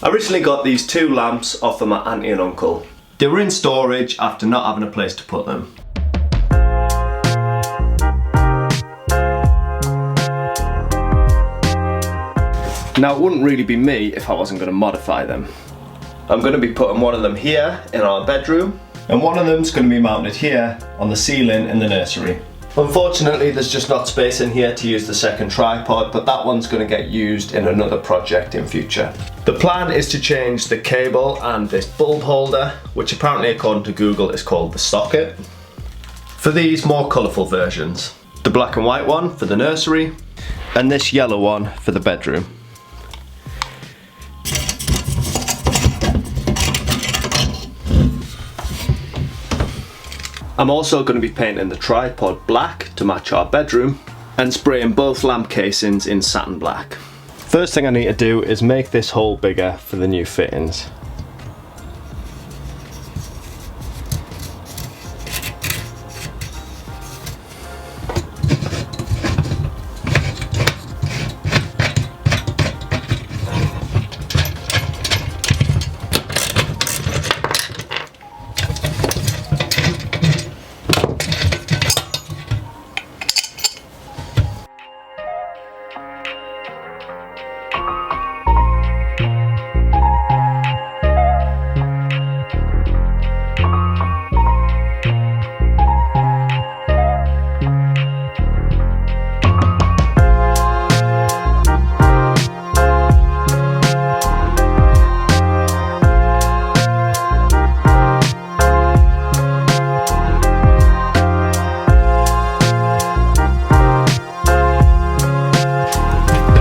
I recently got these two lamps off of my auntie and uncle. They were in storage after not having a place to put them. Now it wouldn't really be me if I wasn't going to modify them. I'm going to be putting one of them here in our bedroom, and one of them's going to be mounted here on the ceiling in the nursery. Unfortunately, there's just not space in here to use the second tripod, but that one's going to get used in another project in future. The plan is to change the cable and this bulb holder, which apparently according to Google is called the socket, for these more colourful versions. The black and white one for the nursery, and this yellow one for the bedroom. I'm also going to be painting the tripod black to match our bedroom and spraying both lamp casings in satin black. First thing I need to do is make this hole bigger for the new fittings.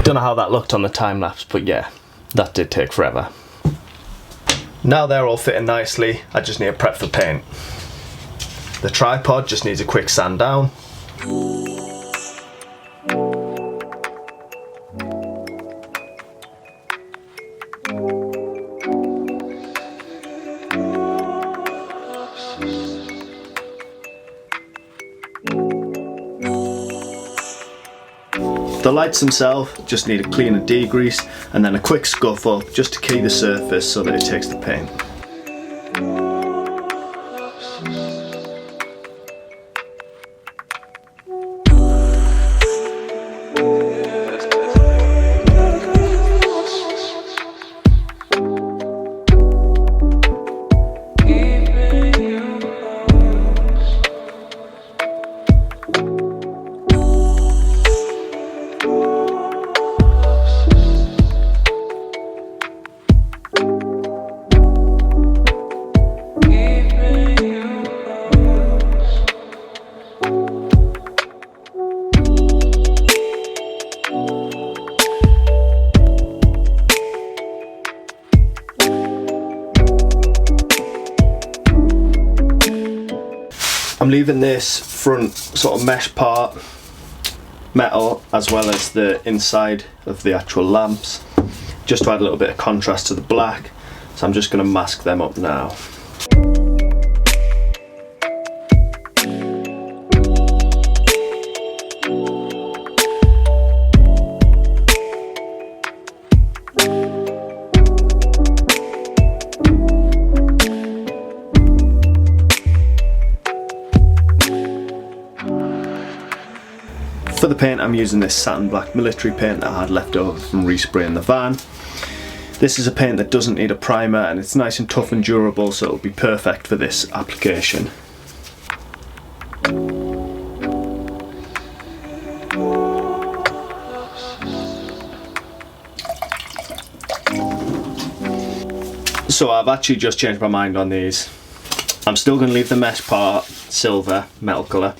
Don't know how that looked on the time lapse, but yeah, that did take forever. Now they're all fitting nicely, I just need a prep for paint. The tripod just needs a quick sand down. The lights themselves just need a clean and degrease, and then a quick scuff up just to key the surface so that it takes the paint. I'm leaving this front sort of mesh part metal as well as the inside of the actual lamps, just to add a little bit of contrast to the black, so I'm just going to mask them up now. For the paint, I'm using this satin black military paint that I had left over from respraying the van. This is a paint that doesn't need a primer and it's nice and tough and durable, so it'll be perfect for this application. So I've actually just changed my mind on these. I'm still going to leave the mesh part silver, metal colour,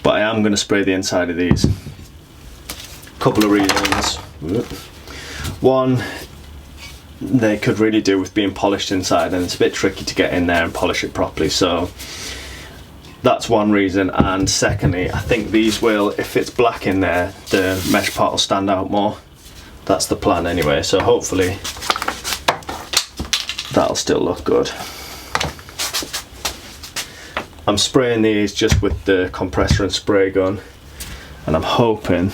but I am going to spray the inside of these. Couple of reasons. One, they could really do with being polished inside, and it's a bit tricky to get in there and polish it properly, so that's one reason. And secondly, I think these will, if it's black in there, the mesh part will stand out more. That's the plan anyway, so hopefully that'll still look good. I'm spraying these just with the compressor and spray gun, and I'm hoping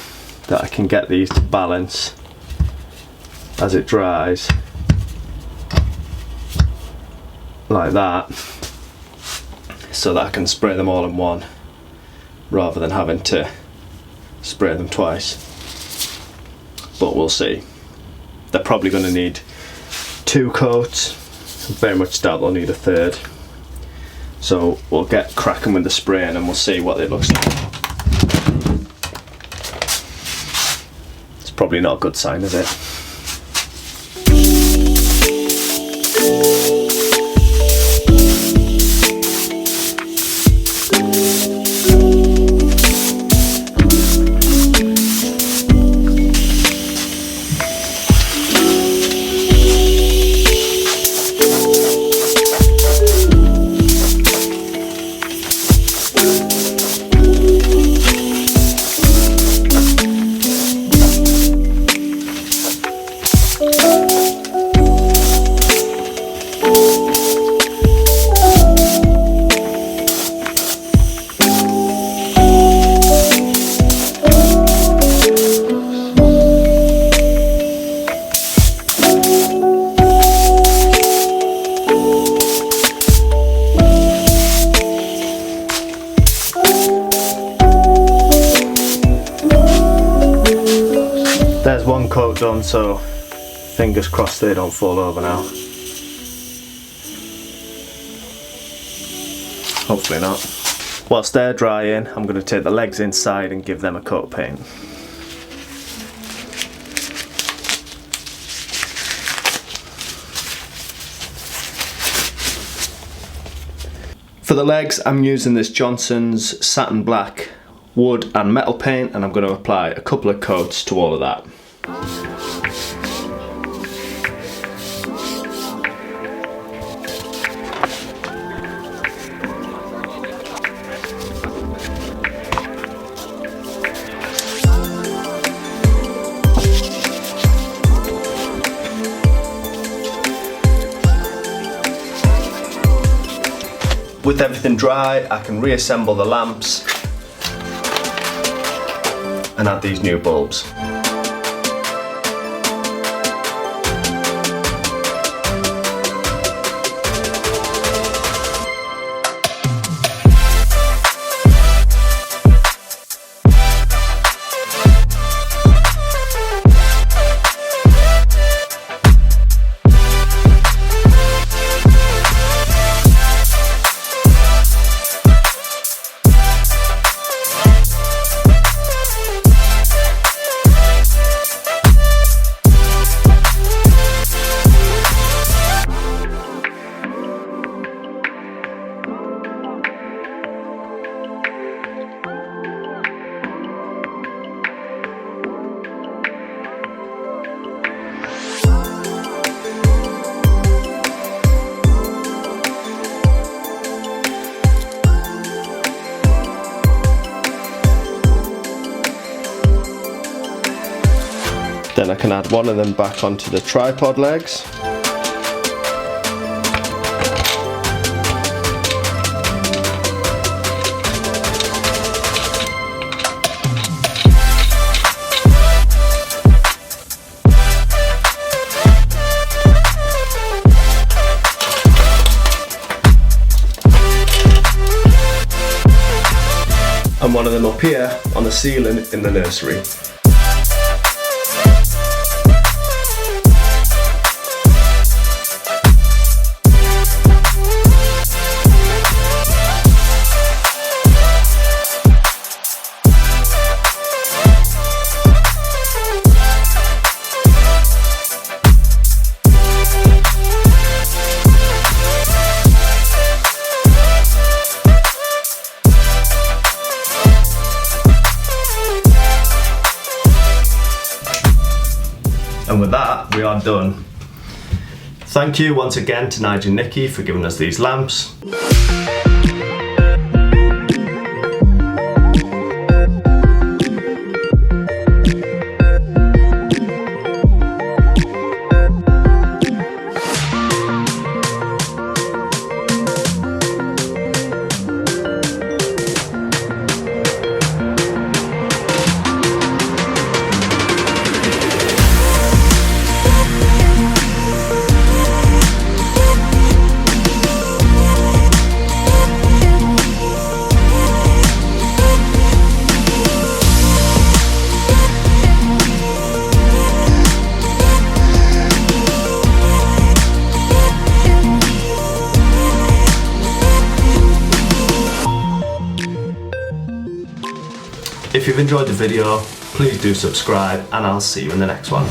that I can get these to balance as it dries like that, so that I can spray them all in one rather than having to spray them twice. But we'll see. They're probably going to need 2 coats. I very much doubt they'll need a 3rd. So we'll get cracking with the spraying and we'll see what it looks like. It's probably not a good sign, is it? There's one coat done, so fingers crossed they don't fall over now. Hopefully not. Whilst they're drying, I'm going to take the legs inside and give them a coat of paint. For the legs, I'm using this Johnson's satin black wood and metal paint, and I'm going to apply a couple of coats to all of that. With everything dry, I can reassemble the lamps and add these new bulbs. Then I can add one of them back onto the tripod legs. And one of them up here on the ceiling in the nursery. And with that, we are done. Thank you once again to Nigel and Nikki for giving us these lamps. If you've enjoyed the video, please do subscribe and I'll see you in the next one.